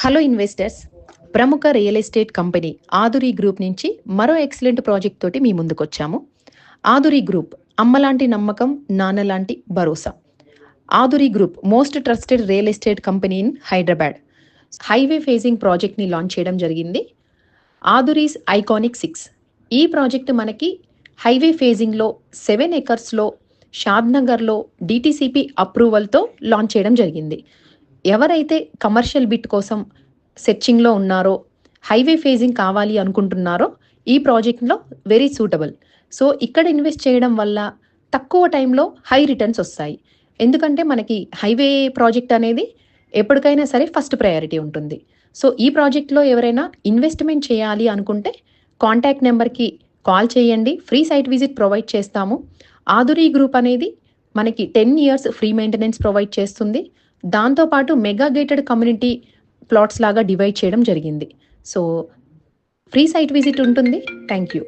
Hello investors. ప్రముఖ real estate company Aduri group నుంచి మరో ఎక్సలెంట్ ప్రాజెక్ట్ తోటి మీ ముందుకొచ్చాము. ఆదురి గ్రూప్ అమ్మలాంటి నమ్మకం, నాన్నలాంటి భరోసా. Aduri group most trusted real estate company in Hyderabad. Highway facing ప్రాజెక్ట్ని లాంచ్ చేయడం జరిగింది. ఆదురీస్ ఐకానిక్ 6. ఈ ప్రాజెక్టు మనకి హైవే ఫేజింగ్లో 7 ఎకర్స్లో షాద్నగర్లో డిటిసిపి అప్రూవల్తో లాంచ్ చేయడం జరిగింది. ఎవరైతే కమర్షియల్ బిట్ కోసం సెర్చింగ్లో ఉన్నారో, హైవే ఫేజింగ్ కావాలి అనుకుంటున్నారో ఈ ప్రాజెక్ట్లో వెరీ సూటబుల్. సో ఇక్కడ ఇన్వెస్ట్ చేయడం వల్ల తక్కువ టైంలో హై రిటర్న్స్ వస్తాయి. ఎందుకంటే మనకి హైవే ప్రాజెక్ట్ అనేది ఎప్పటికైనా సరే ఫస్ట్ ప్రయారిటీ ఉంటుంది. సో ఈ ప్రాజెక్ట్లో ఎవరైనా ఇన్వెస్ట్మెంట్ చేయాలి అనుకుంటే కాంటాక్ట్ నెంబర్కి కాల్ చేయండి. ఫ్రీ సైట్ విజిట్ ప్రొవైడ్ చేస్తాము. ఆదురి గ్రూప్ అనేది మనకి 10 years ఫ్రీ మెయింటెనెన్స్ ప్రొవైడ్ చేస్తుంది. దాంతోపాటు మెగా గేటెడ్ కమ్యూనిటీ ప్లాట్స్ లాగా డివైడ్ చేయడం జరిగింది. సో ఫ్రీ సైట్ విజిట్ ఉంటుంది. Thank you.